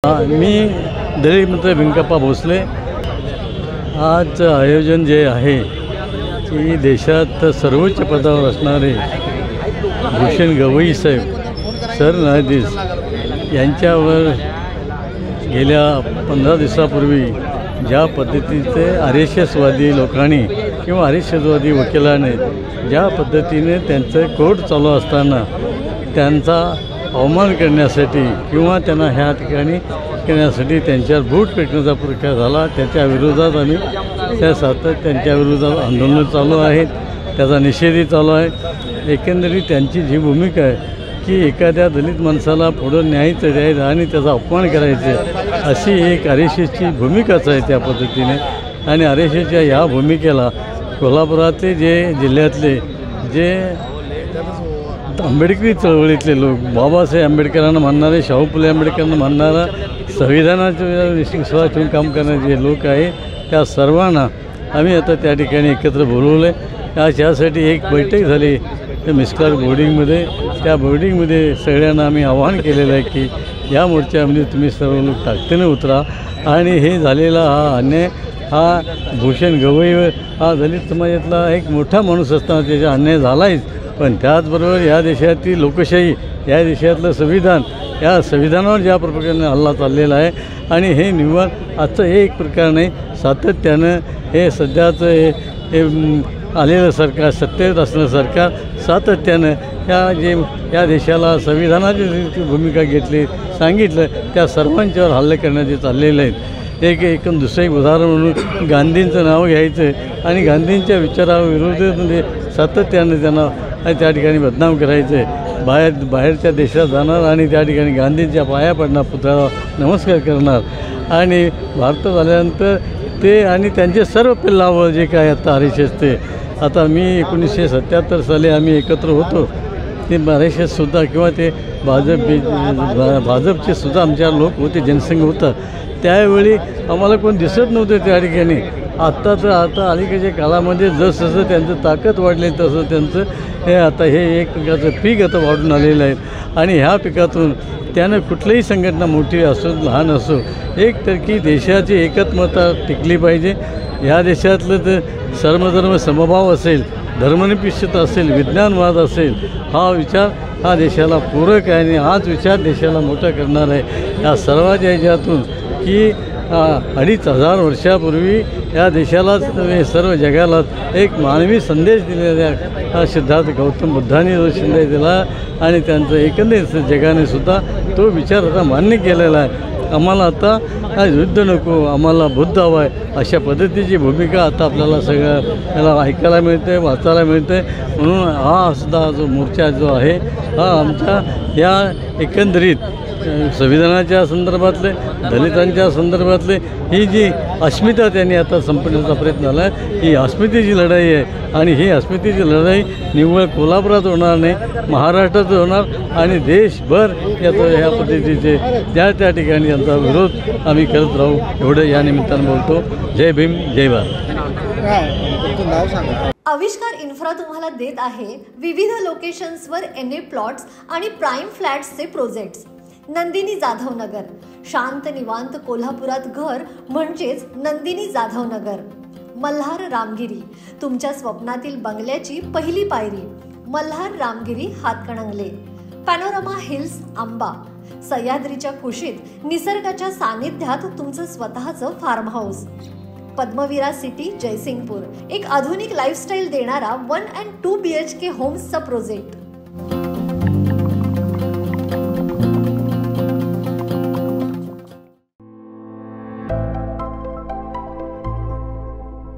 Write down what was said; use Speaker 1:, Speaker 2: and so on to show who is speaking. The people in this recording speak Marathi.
Speaker 1: मी दलित मित्र व्यंकप्पा भोसले। आज आयोजन जे आहे की देशात सर्वोच्च पदावर असणारे भूषण गवई साहेब सरन्यायाधीश यांच्यावर गेल्या 15 दिवसापूर्वी ज्या पद्धतीचे RSSवादी लोकांनी किंवा RSSवादी वकिलाने ज्या पद्धतीने त्यांचं कोर्ट चालू असताना त्यांचा अवमान करण्यासाठी किंवा त्यांना ह्या ठिकाणी करण्यासाठी त्यांच्यावर बूट पेटण्याचा प्रकार झाला, त्याच्या विरोधात आम्ही त्यांच्या विरोधात आंदोलन चालू आहेत, त्याचा निषेधही चालू आहे। एकंदरीत त्यांची जी भूमिका आहे की एखाद्या दलित माणसाला पुढं न्यायचं द्यायचं आणि त्याचा अपमान करायचं अशी एक RSSची भूमिकाच आहे त्या पद्धतीने। आणि RSSच्या ह्या भूमिकेला कोल्हापुरातले जिल्ह्यातले जे आंबेडकरी चळवळीतले लोक, बाबासाहेब आंबेडकरांना मानणारे, शाहू फुले आंबेडकरांना मानणारा, संविधानाच्या विश्वास ठेवून काम करणारे जे लोक आहेत त्या सर्वांना आम्ही आता त्या ठिकाणी एकत्र बोलवलं आहे। त्यासाठी एक बैठक झाली त्या मिस्कार बोर्डिंगमध्ये। त्या बोर्डिंगमध्ये सगळ्यांना आम्ही आवाहन केलेलं आहे की या मोर्चामध्ये तुम्ही सर्व लोक ताकदीने उतरा आणि हे झालेला हा अन्याय, हा भूषण गवई हा दलित समाजातला एक मोठा माणूस असताना त्याचा अन्याय झालाच, पण त्याचबरोबर या देशातील लोकशाही, या देशातलं संविधान, या संविधानावर ज्या प्रकारे हल्ला चाललेला आहे आणि हे निव्वळ आजचं हे एक प्रकार नाही, सातत्यानं हे सध्याचं हे आलेलं सरकार, सत्तेत असणारं सरकार सातत्यानं या देशाला संविधानाची भूमिका घेतली, सांगितलं त्या सर्वांच्यावर हल्ले करण्याचे चाललेले आहेत। एकूण दुसरं एक उदाहरण म्हणून गांधींचं नाव घ्यायचं आणि गांधींच्या विचाराविरोधामध्ये सातत्यानं त्यांना त्या ठिकाणी बदनाम करायचं आहे। बाहेरच्या देशात जाणार आणि त्या ठिकाणी गांधींच्या पाया पडणार, पुतळ्याला नमस्कार करणार आणि भारतात आल्यानंतर ते आणि त्यांचे सर्व पिल्लावर जे काय आता RSS ते आता मी 1977 साली आम्ही एकत्र होतो, ते RSSसुद्धा किंवा ते भाजपचे सुद्धा आमच्या लोक होते, जनसंघ होता, त्यावेळी आम्हाला कोण दिसत नव्हतं त्या ठिकाणी। आता अलीकडच्या काळामध्ये जसं त्यांचं ताकद वाढली तसं त्यांचं हे एक प्रकारचं पीक आता वाढून आलेलं आहे आणि ह्या पिकातून त्यानं कुठलीही संघटना मोठी असो लहान असो एक तर की देशाची एकत्मता टिकली पाहिजे। ह्या देशातलं तर सर्वधर्म समभाव असेल, धर्मनिरपेक्षता असेल, विज्ञानवाद असेल, हा विचार हा देशाला पूरक आहे आणि हाच विचार देशाला मोठा करणार आहे। या सर्वांच्या ह्याच्यातून की 2500 वर्षापूर्वी या देशालाच सर्व जगाला एक मानवी संदेश दिलेला सिद्धार्थ गौतम बुद्धांनी जो संदेश दिला आणि त्यांचं एकंदरीत जगाने सुद्धा तो विचार आता मान्य केलेला आहे। आम्हाला आता युद्ध नको, आम्हाला बुद्ध हवा आहे, अशा पद्धतीची भूमिका आता आपल्याला सगळं त्याला ऐकायला मिळते, वाचायला मिळते। म्हणून हा सुद्धा जो मोर्चा जो आहे हा आमच्या या एकंदरीत संविधानाच्या संदर्भातले, दलितांच्या संदर्भातले ही जी अस्मिता त्यांनी आता संपवण्याचा प्रयत्न झाला आहे, ही अस्मितेची लढाई आहे आणि ही अस्मितेची लढाई निव्वळ कोल्हापुरात होणार नाही, महाराष्ट्रात होणार आणि देशभर ह्या पद्धतीचे त्या ठिकाणी यांचा विरोध आम्ही करत राहू, एवढं या निमित्तानं बोलतो। जय भीम, जय भारत।
Speaker 2: आविष्कार इन्फ्रा तुम्हाला देत आहे विविध लोकेशन्सवर NA प्लॉट्स आणि प्राइम फ्लॅट्सचे प्रोजेक्ट्स। नंदिनी जाधव नगर, शांत निवांत कोल्हापुरात घर म्हणजेच नंदिनी जाधव नगर। मल्हार रामगिरी, तुमच्या स्वप्नातील बंगल्याची पहिली पायरी। मल्हार रामगिरी हातकणंगले। पॅनोरमा हिल्स आंबा, सह्याद्रीच्या कुशीत निसर्गाच्या सानिध्यात तुमचं स्वतःचं farm house. Padmavira city Jaysingpur, एक आधुनिक लाईफस्टाईल देणारा 1 and 2 BHK होम्सचा प्रोजेक्ट।